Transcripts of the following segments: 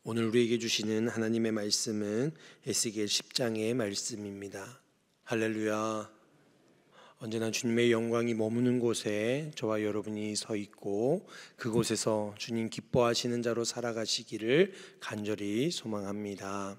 오늘 우리에게 주시는 하나님의 말씀은 에스겔 10장의 말씀입니다. 할렐루야. 언제나 주님의 영광이 머무는 곳에 저와 여러분이 서 있고 그곳에서 주님 기뻐하시는 자로 살아가시기를 간절히 소망합니다.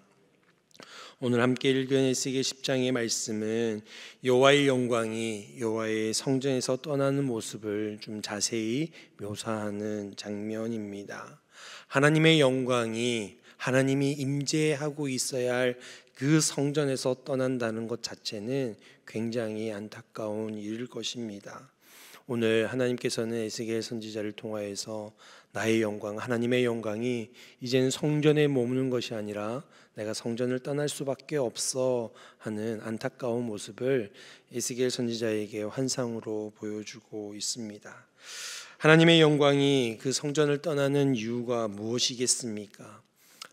오늘 함께 읽은 에스겔 10장의 말씀은 여호와의 영광이 여호와의 성전에서 떠나는 모습을 좀 자세히 묘사하는 장면입니다. 하나님의 영광이 하나님이 임재하고 있어야 할 그 성전에서 떠난다는 것 자체는 굉장히 안타까운 일일 것입니다. 오늘 하나님께서는 에스겔 선지자를 통하여서 나의 영광, 하나님의 영광이 이제는 성전에 머무는 것이 아니라 내가 성전을 떠날 수밖에 없어 하는 안타까운 모습을 에스겔 선지자에게 환상으로 보여주고 있습니다. 하나님의 영광이 그 성전을 떠나는 이유가 무엇이겠습니까?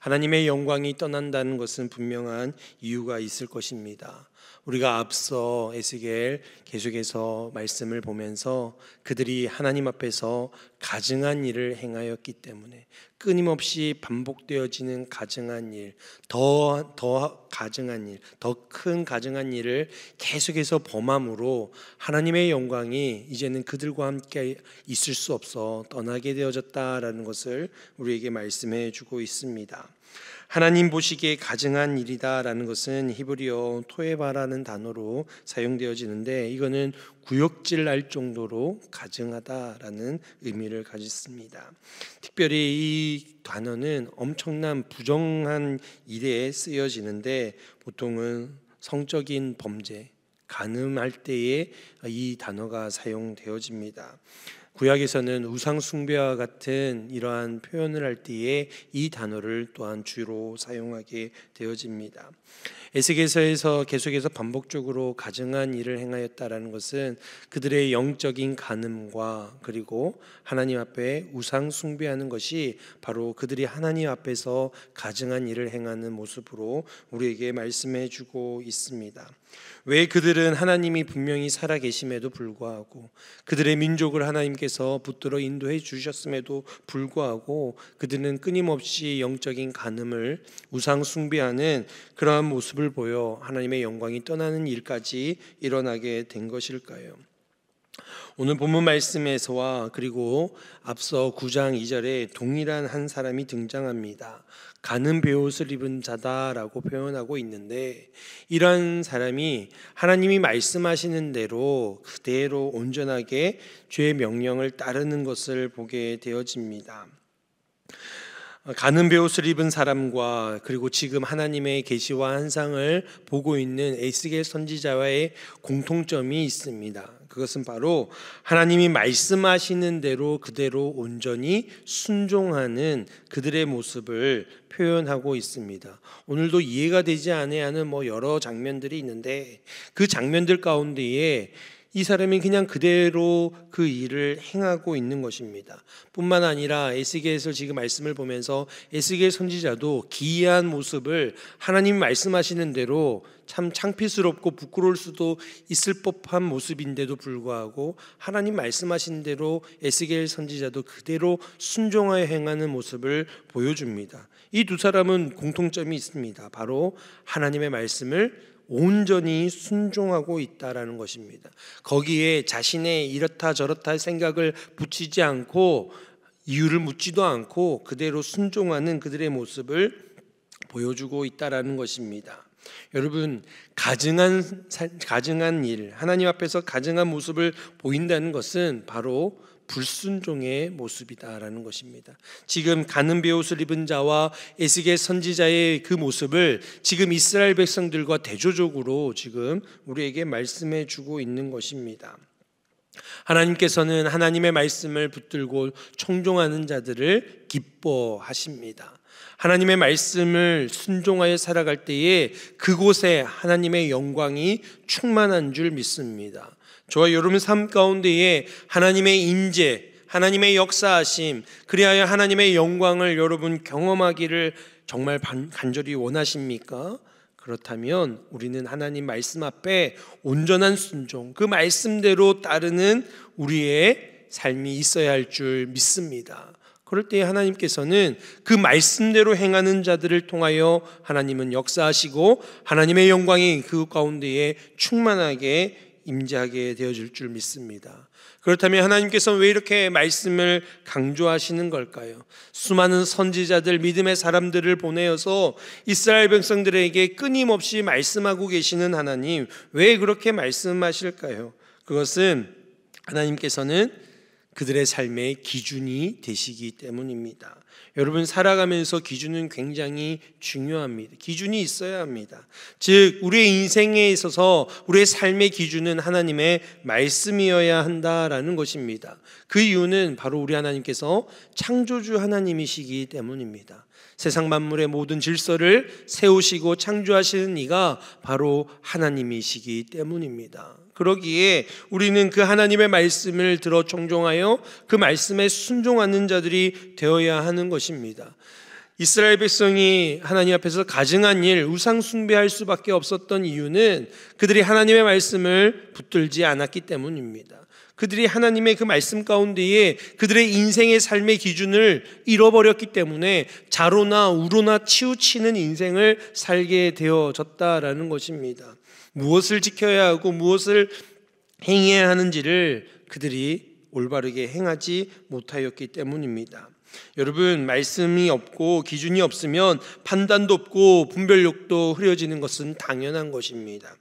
하나님의 영광이 떠난다는 것은 분명한 이유가 있을 것입니다. 우리가 앞서 에스겔 계속해서 말씀을 보면서 그들이 하나님 앞에서 가증한 일을 행하였기 때문에 끊임없이 반복되어지는 가증한 일, 더 가증한 일, 더 큰 가증한 일을 계속해서 범함으로 하나님의 영광이 이제는 그들과 함께 있을 수 없어 떠나게 되어졌다라는 것을 우리에게 말씀해 주고 있습니다. 하나님 보시기에 가증한 일이다라는 것은 히브리어 토에바라는 단어로 사용되어지는데 이거는 구역질 날 정도로 가증하다라는 의미를 가졌습니다. 특별히 이 단어는 엄청난 부정한 일에 쓰여지는데 보통은 성적인 범죄, 간음할 때에 이 단어가 사용되어집니다. 구약에서는 우상 숭배와 같은 이러한 표현을 할 때에 이 단어를 또한 주로 사용하게 되어집니다. 에스겔서에서 계속해서 반복적으로 가증한 일을 행하였다라는 것은 그들의 영적인 간음과 그리고 하나님 앞에 우상 숭배하는 것이 바로 그들이 하나님 앞에서 가증한 일을 행하는 모습으로 우리에게 말씀해 주고 있습니다. 왜 그들은 하나님이 분명히 살아계심에도 불구하고 그들의 민족을 하나님께서 붙들어 인도해 주셨음에도 불구하고 그들은 끊임없이 영적인 간음을 우상 숭배하는 그러한 모습을 보여 하나님의 영광이 떠나는 일까지 일어나게 된 것일까요? 오늘 본문 말씀에서와 그리고 앞서 9장 2절에 동일한 한 사람이 등장합니다. 가는 베옷을 입은 자다라고 표현하고 있는데 이러한 사람이 하나님이 말씀하시는 대로 그대로 온전하게 주의 명령을 따르는 것을 보게 되어집니다. 가는 베옷을 입은 사람과 그리고 지금 하나님의 계시와 환상을 보고 있는 에스겔 선지자와의 공통점이 있습니다. 그것은 바로 하나님이 말씀하시는 대로 그대로 온전히 순종하는 그들의 모습을 표현하고 있습니다. 오늘도 이해가 되지 아니하는 여러 장면들이 있는데 그 장면들 가운데에 이 사람이 그냥 그대로 그 일을 행하고 있는 것입니다. 뿐만 아니라 에스겔에서 지금 말씀을 보면서 에스겔 선지자도 기이한 모습을 하나님이 말씀하시는 대로 참 창피스럽고 부끄러울 수도 있을 법한 모습인데도 불구하고 하나님 말씀하신 대로 에스겔 선지자도 그대로 순종하여 행하는 모습을 보여줍니다. 이 두 사람은 공통점이 있습니다. 바로 하나님의 말씀을 온전히 순종하고 있다라는 것입니다. 거기에 자신의 이렇다 저렇다 생각을 붙이지 않고 이유를 묻지도 않고 그대로 순종하는 그들의 모습을 보여주고 있다라는 것입니다. 여러분, 가증한 일, 하나님 앞에서 가증한 모습을 보인다는 것은 바로 불순종의 모습이다라는 것입니다. 지금 가는 베옷을 입은 자와 에스겔 선지자의 그 모습을 지금 이스라엘 백성들과 대조적으로 지금 우리에게 말씀해 주고 있는 것입니다. 하나님께서는 하나님의 말씀을 붙들고 청종하는 자들을 기뻐하십니다. 하나님의 말씀을 순종하여 살아갈 때에 그곳에 하나님의 영광이 충만한 줄 믿습니다. 저와 여러분 삶 가운데에 하나님의 임재, 하나님의 역사하심, 그리하여 하나님의 영광을 여러분 경험하기를 정말 간절히 원하십니까? 그렇다면 우리는 하나님 말씀 앞에 온전한 순종, 그 말씀대로 따르는 우리의 삶이 있어야 할 줄 믿습니다. 그럴 때 하나님께서는 그 말씀대로 행하는 자들을 통하여 하나님은 역사하시고 하나님의 영광이 그 가운데에 충만하게 임재하게 되어질 줄 믿습니다. 그렇다면 하나님께서는 왜 이렇게 말씀을 강조하시는 걸까요? 수많은 선지자들, 믿음의 사람들을 보내어서 이스라엘 백성들에게 끊임없이 말씀하고 계시는 하나님, 왜 그렇게 말씀하실까요? 그것은 하나님께서는 그들의 삶의 기준이 되시기 때문입니다. 여러분, 살아가면서 기준은 굉장히 중요합니다. 기준이 있어야 합니다. 즉 우리의 인생에 있어서 우리의 삶의 기준은 하나님의 말씀이어야 한다라는 것입니다. 그 이유는 바로 우리 하나님께서 창조주 하나님이시기 때문입니다. 세상 만물의 모든 질서를 세우시고 창조하시는 이가 바로 하나님이시기 때문입니다. 그러기에 우리는 그 하나님의 말씀을 들어 청종하여 그 말씀에 순종하는 자들이 되어야 하는 것입니다. 이스라엘 백성이 하나님 앞에서 가증한 일, 우상 숭배할 수밖에 없었던 이유는 그들이 하나님의 말씀을 붙들지 않았기 때문입니다. 그들이 하나님의 그 말씀 가운데에 그들의 인생의 삶의 기준을 잃어버렸기 때문에 자로나 우로나 치우치는 인생을 살게 되어졌다라는 것입니다. 무엇을 지켜야 하고 무엇을 행해야 하는지를 그들이 올바르게 행하지 못하였기 때문입니다. 여러분, 말씀이 없고 기준이 없으면 판단도 없고 분별력도 흐려지는 것은 당연한 것입니다.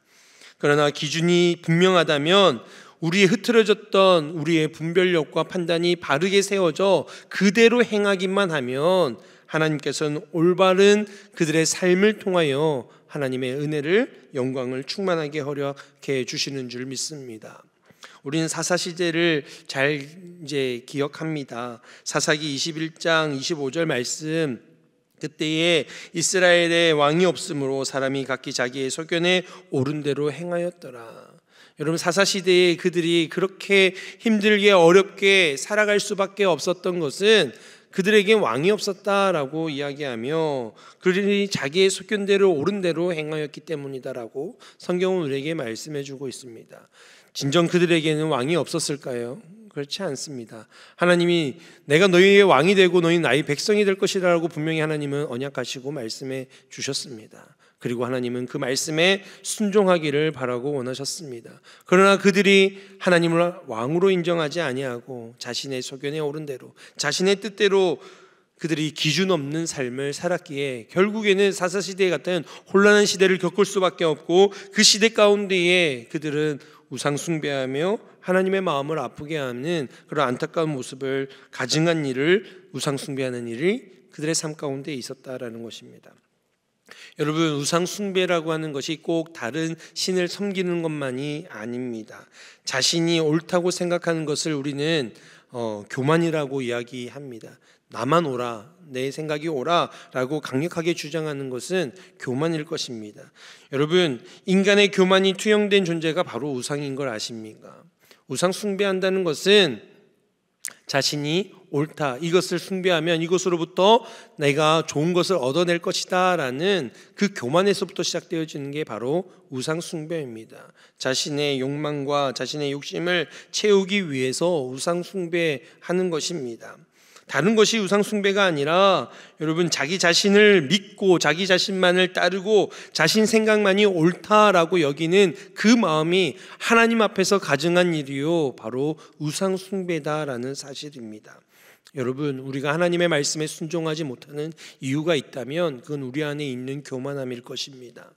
그러나 기준이 분명하다면 우리의 흐트러졌던 우리의 분별력과 판단이 바르게 세워져 그대로 행하기만 하면 하나님께서는 올바른 그들의 삶을 통하여 하나님의 은혜를, 영광을 충만하게 허락해 주시는 줄 믿습니다. 우리는 사사시대를 잘 기억합니다. 사사기 21장 25절 말씀, 그때에 이스라엘의 왕이 없으므로 사람이 각기 자기의 소견에 옳은 대로 행하였더라. 여러분, 사사시대에 그들이 그렇게 힘들게 어렵게 살아갈 수밖에 없었던 것은 그들에게 왕이 없었다라고 이야기하며 그들이 자기의 소견대로 옳은 대로 행하였기 때문이다라고 성경은 우리에게 말씀해 주고 있습니다. 진정 그들에게는 왕이 없었을까요? 그렇지 않습니다. 하나님이 내가 너희의 왕이 되고 너희 나의 백성이 될 것이라고 분명히 하나님은 언약하시고 말씀해 주셨습니다. 그리고 하나님은 그 말씀에 순종하기를 바라고 원하셨습니다. 그러나 그들이 하나님을 왕으로 인정하지 아니하고 자신의 소견에 옳은 대로 자신의 뜻대로 그들이 기준 없는 삶을 살았기에 결국에는 사사시대 같은 혼란한 시대를 겪을 수밖에 없고 그 시대 가운데에 그들은 우상 숭배하며 하나님의 마음을 아프게 하는 그런 안타까운 모습을 가증한 일을, 우상 숭배하는 일이 그들의 삶 가운데 있었다라는 것입니다. 여러분, 우상 숭배라고 하는 것이 꼭 다른 신을 섬기는 것만이 아닙니다. 자신이 옳다고 생각하는 것을 우리는 교만이라고 이야기합니다. 나만 옳아, 내 생각이 옳아 라고 강력하게 주장하는 것은 교만일 것입니다. 여러분, 인간의 교만이 투영된 존재가 바로 우상인 걸 아십니까? 우상 숭배한다는 것은 자신이 옳다, 이것을 숭배하면 이것으로부터 내가 좋은 것을 얻어낼 것이다 라는 그 교만에서부터 시작되어지는 게 바로 우상 숭배입니다. 자신의 욕망과 자신의 욕심을 채우기 위해서 우상 숭배하는 것입니다. 다른 것이 우상 숭배가 아니라 여러분, 자기 자신을 믿고 자기 자신만을 따르고 자신 생각만이 옳다라고 여기는 그 마음이 하나님 앞에서 가증한 일이요, 바로 우상 숭배다라는 사실입니다. 여러분, 우리가 하나님의 말씀에 순종하지 못하는 이유가 있다면 그건 우리 안에 있는 교만함일 것입니다.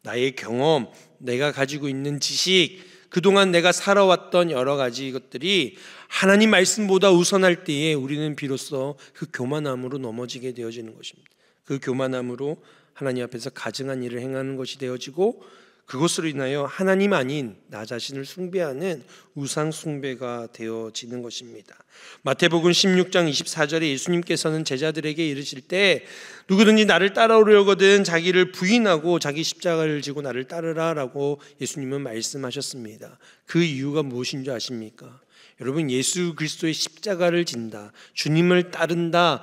나의 경험, 내가 가지고 있는 지식, 그동안 내가 살아왔던 여러 가지 것들이 하나님 말씀보다 우선할 때에 우리는 비로소 그 교만함으로 넘어지게 되어지는 것입니다. 그 교만함으로 하나님 앞에서 가증한 일을 행하는 것이 되어지고 그것으로 인하여 하나님 아닌 나 자신을 숭배하는 우상 숭배가 되어지는 것입니다. 마태복음 16장 24절에 예수님께서는 제자들에게 이르실 때 누구든지 나를 따라오려거든 자기를 부인하고 자기 십자가를 지고 나를 따르라 라고 예수님은 말씀하셨습니다. 그 이유가 무엇인 줄 아십니까? 여러분, 예수 그리스도의 십자가를 진다, 주님을 따른다,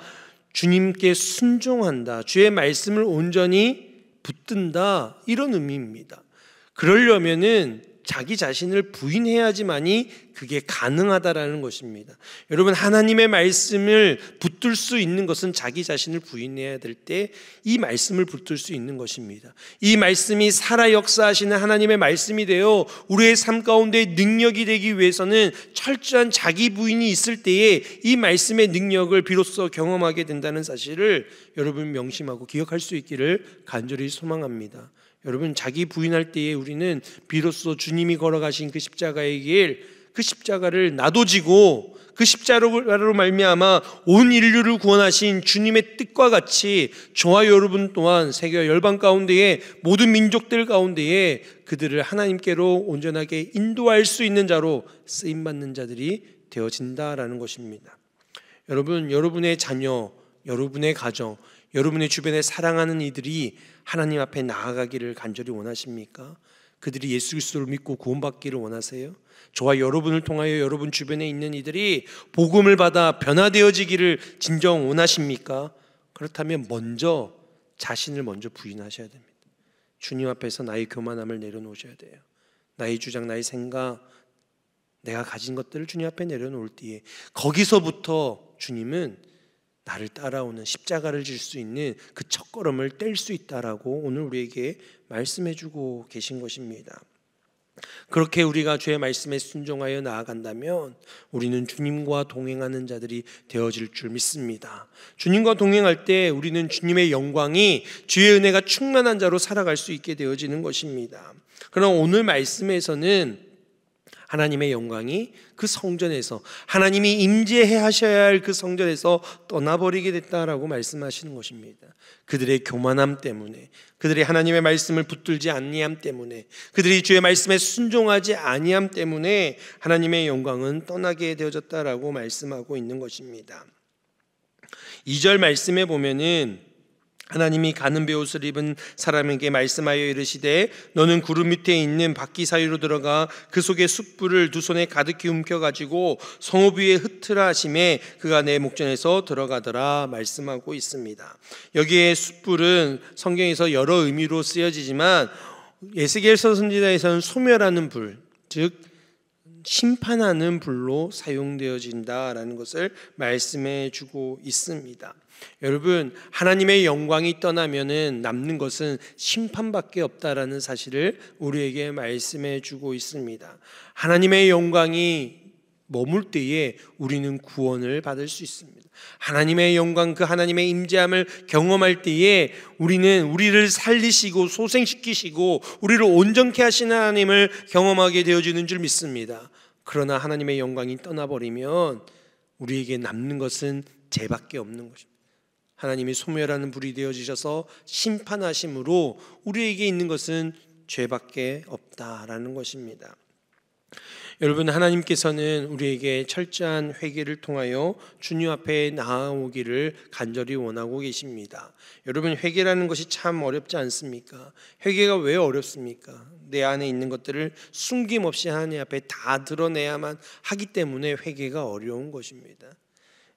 주님께 순종한다, 주의 말씀을 온전히 붙든다, 이런 의미입니다. 그러려면은 자기 자신을 부인해야지만이 그게 가능하다라는 것입니다. 여러분, 하나님의 말씀을 붙들 수 있는 것은 자기 자신을 부인해야 될 때 이 말씀을 붙들 수 있는 것입니다. 이 말씀이 살아 역사하시는 하나님의 말씀이 되어 우리의 삶 가운데 능력이 되기 위해서는 철저한 자기 부인이 있을 때에 이 말씀의 능력을 비로소 경험하게 된다는 사실을 여러분 명심하고 기억할 수 있기를 간절히 소망합니다. 여러분, 자기 부인할 때에 우리는 비로소 주님이 걸어가신 그 십자가의 길, 그 십자가를 나도 지고 그 십자가로 말미암아 온 인류를 구원하신 주님의 뜻과 같이 저와 여러분 또한 세계 열방 가운데에 모든 민족들 가운데에 그들을 하나님께로 온전하게 인도할 수 있는 자로 쓰임받는 자들이 되어진다라는 것입니다. 여러분, 여러분의 자녀, 여러분의 가정, 여러분의 주변에 사랑하는 이들이 하나님 앞에 나아가기를 간절히 원하십니까? 그들이 예수 그리스도를 믿고 구원받기를 원하세요? 저와 여러분을 통하여 여러분 주변에 있는 이들이 복음을 받아 변화되어지기를 진정 원하십니까? 그렇다면 먼저 자신을 먼저 부인하셔야 됩니다. 주님 앞에서 나의 교만함을 내려놓으셔야 돼요. 나의 주장, 나의 생각, 내가 가진 것들을 주님 앞에 내려놓을 때에 거기서부터 주님은 나를 따라오는 십자가를 질 수 있는 그 첫걸음을 뗄 수 있다라고 오늘 우리에게 말씀해주고 계신 것입니다. 그렇게 우리가 주의 말씀에 순종하여 나아간다면 우리는 주님과 동행하는 자들이 되어질 줄 믿습니다. 주님과 동행할 때 우리는 주님의 영광이 주의 은혜가 충만한 자로 살아갈 수 있게 되어지는 것입니다. 그러나 오늘 말씀에서는 하나님의 영광이 그 성전에서, 하나님이 임재해 하셔야 할 그 성전에서 떠나버리게 됐다라고 말씀하시는 것입니다. 그들의 교만함 때문에, 그들이 하나님의 말씀을 붙들지 아니함 때문에, 그들이 주의 말씀에 순종하지 아니함 때문에 하나님의 영광은 떠나게 되어졌다라고 말씀하고 있는 것입니다. 2절 말씀에 보면은 하나님이 가는 베옷을 입은 사람에게 말씀하여 이르시되 너는 구름 밑에 있는 바퀴 사이로 들어가 그 속에 숯불을 두 손에 가득히 움켜가지고 성읍 위에 흩으라 하심에 그가 내 목전에서 들어가더라 말씀하고 있습니다. 여기에 숯불은 성경에서 여러 의미로 쓰여지지만 에스겔서 선지자에서는 소멸하는 불, 즉 심판하는 불로 사용되어진다라는 것을 말씀해 주고 있습니다. 여러분, 하나님의 영광이 떠나면은 남는 것은 심판밖에 없다라는 사실을 우리에게 말씀해 주고 있습니다. 하나님의 영광이 머물 때에 우리는 구원을 받을 수 있습니다. 하나님의 영광, 그 하나님의 임재함을 경험할 때에 우리는 우리를 살리시고 소생시키시고 우리를 온전케 하시는 하나님을 경험하게 되어지는 줄 믿습니다. 그러나 하나님의 영광이 떠나버리면 우리에게 남는 것은 죄밖에 없는 것입니다. 하나님이 소멸하는 불이 되어지셔서 심판하심으로 우리에게 있는 것은 죄밖에 없다라는 것입니다. 여러분, 하나님께서는 우리에게 철저한 회개를 통하여 주님 앞에 나아오기를 간절히 원하고 계십니다. 여러분, 회개라는 것이 참 어렵지 않습니까? 회개가 왜 어렵습니까? 내 안에 있는 것들을 숨김없이 하나님 앞에 다 드러내야만 하기 때문에 회개가 어려운 것입니다.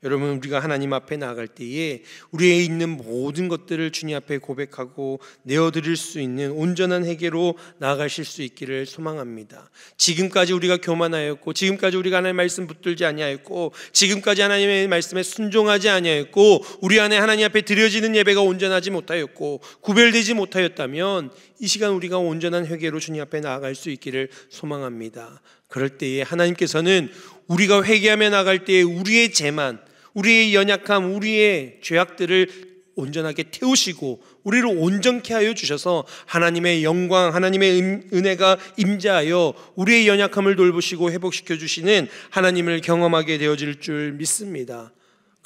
여러분, 우리가 하나님 앞에 나아갈 때에 우리에 있는 모든 것들을 주님 앞에 고백하고 내어드릴 수 있는 온전한 회개로 나아가실 수 있기를 소망합니다. 지금까지 우리가 교만하였고, 지금까지 우리가 하나님의 말씀 붙들지 아니하였고, 지금까지 하나님의 말씀에 순종하지 아니하였고, 우리 안에 하나님 앞에 드려지는 예배가 온전하지 못하였고 구별되지 못하였다면 이 시간 우리가 온전한 회개로 주님 앞에 나아갈 수 있기를 소망합니다. 그럴 때에 하나님께서는 우리가 회개하며 나갈 때에 우리의 죄만, 우리의 연약함, 우리의 죄악들을 온전하게 태우시고 우리를 온전케 하여 주셔서 하나님의 영광, 하나님의 은혜가 임재하여 우리의 연약함을 돌보시고 회복시켜 주시는 하나님을 경험하게 되어질 줄 믿습니다.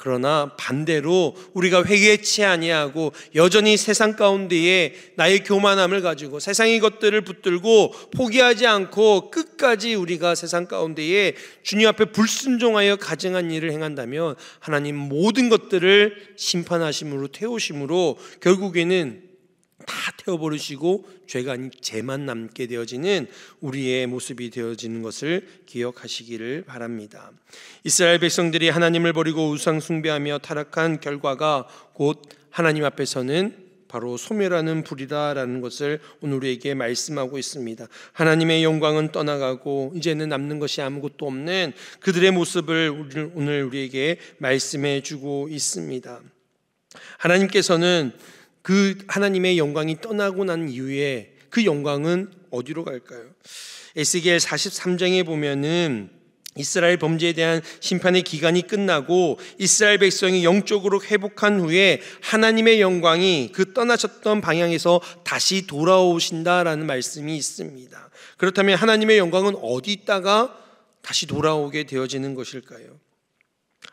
그러나 반대로 우리가 회개치 아니하고 여전히 세상 가운데에 나의 교만함을 가지고 세상의 것들을 붙들고 포기하지 않고 끝까지 우리가 세상 가운데에 주님 앞에 불순종하여 가증한 일을 행한다면 하나님 모든 것들을 심판하심으로 태우심으로 결국에는 다 태워버리시고 죄가 아닌 죄만 남게 되어지는 우리의 모습이 되어지는 것을 기억하시기를 바랍니다. 이스라엘 백성들이 하나님을 버리고 우상 숭배하며 타락한 결과가 곧 하나님 앞에서는 바로 소멸하는 불이다라는 것을 오늘 우리에게 말씀하고 있습니다. 하나님의 영광은 떠나가고 이제는 남는 것이 아무것도 없는 그들의 모습을 오늘 우리에게 말씀해 주고 있습니다. 하나님께서는 그 하나님의 영광이 떠나고 난 이후에 그 영광은 어디로 갈까요? 에스겔 43장에 보면은 이스라엘 범죄에 대한 심판의 기간이 끝나고 이스라엘 백성이 영적으로 회복한 후에 하나님의 영광이 그 떠나셨던 방향에서 다시 돌아오신다라는 말씀이 있습니다. 그렇다면 하나님의 영광은 어디 있다가 다시 돌아오게 되어지는 것일까요?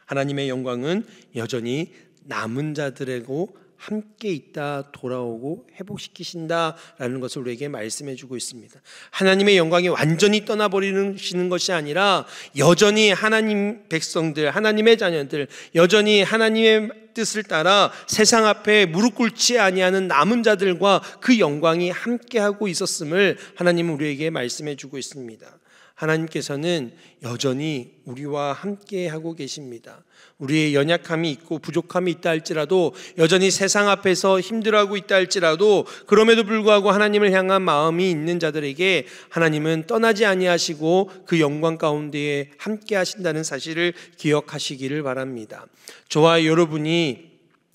하나님의 영광은 여전히 남은 자들하고 함께 있다 돌아오고 회복시키신다라는 것을 우리에게 말씀해 주고 있습니다. 하나님의 영광이 완전히 떠나버리시는 것이 아니라 여전히 하나님 백성들, 하나님의 자녀들, 여전히 하나님의 뜻을 따라 세상 앞에 무릎 꿇지 아니하는 남은 자들과 그 영광이 함께하고 있었음을 하나님은 우리에게 말씀해 주고 있습니다. 하나님께서는 여전히 우리와 함께하고 계십니다. 우리의 연약함이 있고 부족함이 있다 할지라도, 여전히 세상 앞에서 힘들어하고 있다 할지라도, 그럼에도 불구하고 하나님을 향한 마음이 있는 자들에게 하나님은 떠나지 아니하시고 그 영광 가운데에 함께 하신다는 사실을 기억하시기를 바랍니다. 저와 여러분이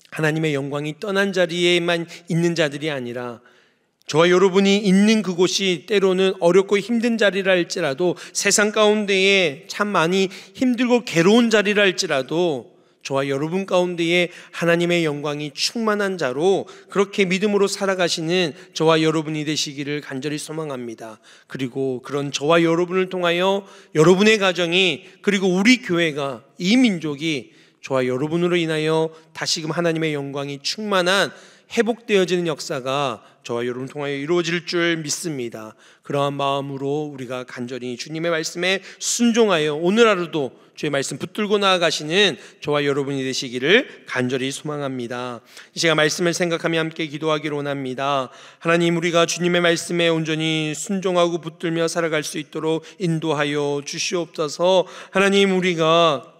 하나님의 영광이 떠난 자리에만 있는 자들이 아니라 저와 여러분이 있는 그곳이 때로는 어렵고 힘든 자리라 할지라도, 세상 가운데에 참 많이 힘들고 괴로운 자리라 할지라도 저와 여러분 가운데에 하나님의 영광이 충만한 자로 그렇게 믿음으로 살아가시는 저와 여러분이 되시기를 간절히 소망합니다. 그리고 그런 저와 여러분을 통하여 여러분의 가정이, 그리고 우리 교회가, 이 민족이 저와 여러분으로 인하여 다시금 하나님의 영광이 충만한 회복되어지는 역사가 저와 여러분 통하여 이루어질 줄 믿습니다. 그러한 마음으로 우리가 간절히 주님의 말씀에 순종하여 오늘 하루도 주의 말씀 붙들고 나아가시는 저와 여러분이 되시기를 간절히 소망합니다. 이 시간 말씀을 생각하며 함께 기도하기로 원합니다. 하나님, 우리가 주님의 말씀에 온전히 순종하고 붙들며 살아갈 수 있도록 인도하여 주시옵소서. 하나님, 우리가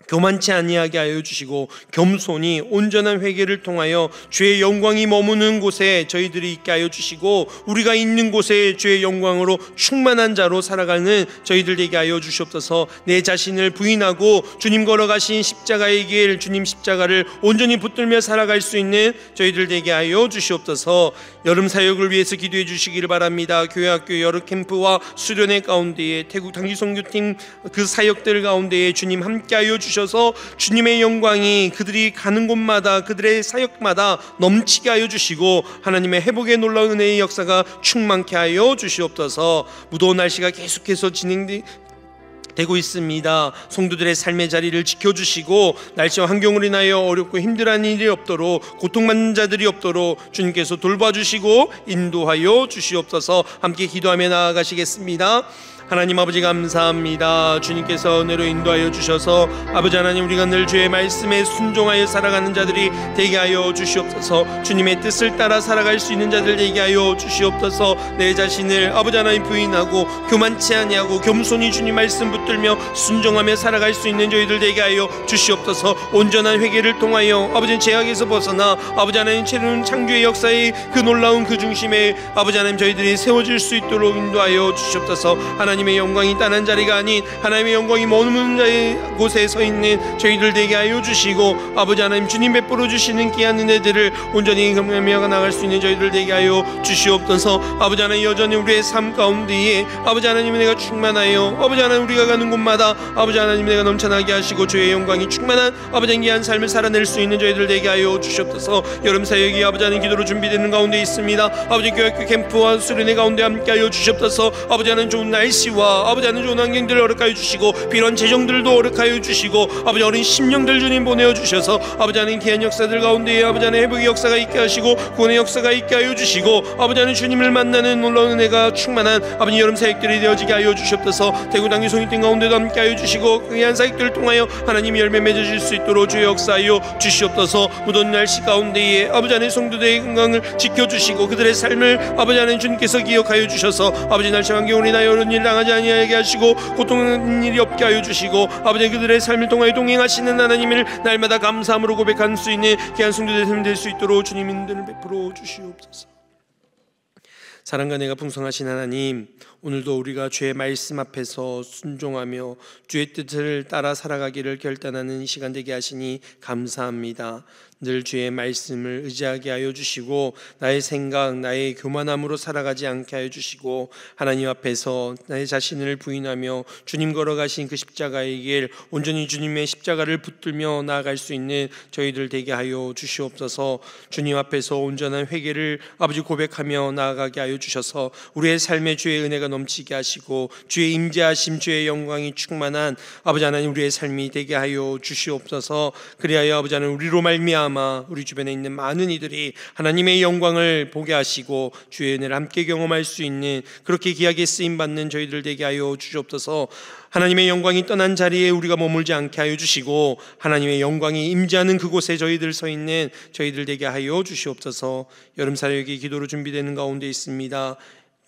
교만치 아니하게 하여 주시고 겸손히 온전한 회개를 통하여 주의 영광이 머무는 곳에 저희들이 있게 하여 주시고, 우리가 있는 곳에 주의 영광으로 충만한 자로 살아가는 저희들 되게 하여 주시옵소서. 내 자신을 부인하고 주님 걸어가신 십자가의 길, 주님 십자가를 온전히 붙들며 살아갈 수 있는 저희들 되게 하여 주시옵소서. 여름 사역을 위해서 기도해 주시기를 바랍니다. 교회학교 여러 캠프와 수련회 가운데에, 태국 단기선교팀 그 사역들 가운데에 주님 함께 하여 주셔서 주님의 영광이 그들이 가는 곳마다, 그들의 사역마다 넘치게 하여 주시고 하나님의 회복의 놀라운 은혜의 역사가 충만케 하여 주시옵소서. 무더운 날씨가 계속해서 되고 있습니다. 성도들의 삶의 자리를 지켜주시고 날씨와 환경으로 인하여 어렵고 힘들어하는 일이 없도록, 고통받는 자들이 없도록 주님께서 돌봐주시고 인도하여 주시옵소서. 함께 기도하며 나아가시겠습니다. 하나님 아버지, 감사합니다. 주님께서 은혜로 인도하여 주셔서 아버지 하나님, 우리가 늘 주의 말씀에 순종하여 살아가는 자들이 되게 하여 주시옵소서. 주님의 뜻을 따라 살아갈 수 있는 자들 되게 하여 주시옵소서. 내 자신을 아버지 하나님 부인하고 교만치 아니하고 겸손히 주님 말씀 붙들며 순종하며 살아갈 수 있는 저희들 되게 하여 주시옵소서. 온전한 회개를 통하여 아버지 죄악에서 벗어나 아버지 하나님 새로운 창조의 역사의 그 놀라운 그 중심에 아버지 하나님 저희들이 세워질 수 있도록 인도하여 주시옵소서. 하나님의 영광이 떠난 자리가 아닌 하나님의 영광이 머무는 자의 곳에 서 있는 저희들 되게 하여 주시고, 아버지 하나님 주님 베풀어 주시는 귀한 은혜들을 온전히 경험하며 나갈 수 있는 저희들 되게 하여 주시옵소서. 아버지 하나님, 여전히 우리의 삶 가운데에 아버지 하나님의 내가 충만하여 아버지 하나님 우리가 가는 곳마다 아버지 하나님 내가 넘쳐나게 하시고 주의 영광이 충만한 아버지 귀한 삶을 살아낼 수 있는 저희들 되게 하여 주시옵소서. 여름 사역이 아버지 하나님 기도로 준비되는 가운데 있습니다. 아버지 교회 캠프와 수련회 가운데 함께 하여 주시옵소서. 아버지 하나님 좋은 날씨와 아버지 하나님 좋은 환경들을 허락하여 주시고 필요한 재정들도 허락하여 주시고 아버지 어린 심령들 주님 보내어 주셔서 아버지 하나님 귀한 역사들 가운데 아버지 하나님 회복의 역사가 있게 하시고 구원의 역사가 있게 하여 주시고 아버지 하나님 주님을 만나는 놀라운 은혜가 충만한 아버지 여름 사역들이 되어지게 하여 주시옵소서. 대구 당교 송이팀 가운데도 함께 하여 주시고 귀한 사역들을 통하여 하나님 열매 맺어질 수 있도록 주의 역사하여 주시옵소서. 무더운 날씨 가운데에 아버지 하나님 성도들의 건강을 지켜주시고 그들의 삶을 아버지 하나님 주님께서 기억하여 주셔서 아버지 날씨 환경으로 인하여 이런 일 당하지 아니하게 하시고 고통은 일이 없게 하여 주시고 아버지 그들의 삶을 통하여 동행하시는 하나님을 날마다 감사함으로 고백할 수 있는 귀한 성도들의 삶이 될 수 있도록 주님 인도를 베풀어 주시옵소서. 사랑과 은혜가 풍성하신 하나님, 오늘도 우리가 주의 말씀 앞에서 순종하며 주의 뜻을 따라 살아가기를 결단하는 이 시간 되게 하시니 감사합니다. 늘 주의 말씀을 의지하게 하여 주시고 나의 생각, 나의 교만함으로 살아가지 않게 하여 주시고 하나님 앞에서 나의 자신을 부인하며 주님 걸어가신 그 십자가의 길 온전히 주님의 십자가를 붙들며 나아갈 수 있는 저희들 되게 하여 주시옵소서. 주님 앞에서 온전한 회개를 아버지 고백하며 나아가게 하여 주셔서 우리의 삶에 주의 은혜가 넘치게 하시고 주의 임재하심, 주의 영광이 충만한 아버지 하나님 우리의 삶이 되게 하여 주시옵소서. 그리하여 아버지 하나님 우리로 말미암아 우리 주변에 있는 많은 이들이 하나님의 영광을 보게 하시고 주의 은혜를 함께 경험할 수 있는 그렇게 귀하게 쓰임받는 저희들 되게 하여 주시옵소서. 하나님의 영광이 떠난 자리에 우리가 머물지 않게 하여 주시고 하나님의 영광이 임재하는 그곳에 저희들 서 있는 저희들 되게 하여 주시옵소서. 여름 사역이 기도로 준비되는 가운데 있습니다.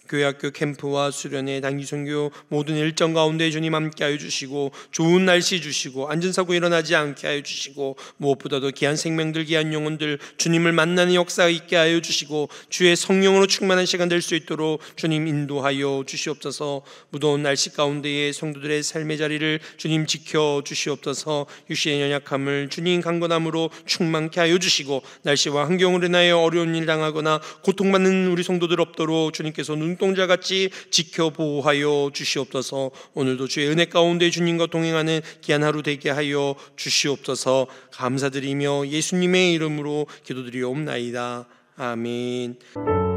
교회 학교 캠프와 수련회 단기 선교 모든 일정 가운데 주님 함께 하여 주시고 좋은 날씨 주시고 안전사고 일어나지 않게 하여 주시고 무엇보다도 귀한 생명들 귀한 영혼들 주님을 만나는 역사 있게 하여 주시고 주의 성령으로 충만한 시간 될 수 있도록 주님 인도하여 주시옵소서. 무더운 날씨 가운데에 성도들의 삶의 자리를 주님 지켜 주시옵소서. 육신의 연약함을 주님 강건함으로 충만케 하여 주시고 날씨와 환경으로 인하여 어려운 일 당하거나 고통받는 우리 성도들 없도록 주님께서 눈동자같이 지켜 보호하여 주시옵소서. 오늘도 주의 은혜 가운데 주님과 동행하는 귀한 하루 되게 하여 주시옵소서. 감사드리며 예수님의 이름으로 기도드리옵나이다. 아멘.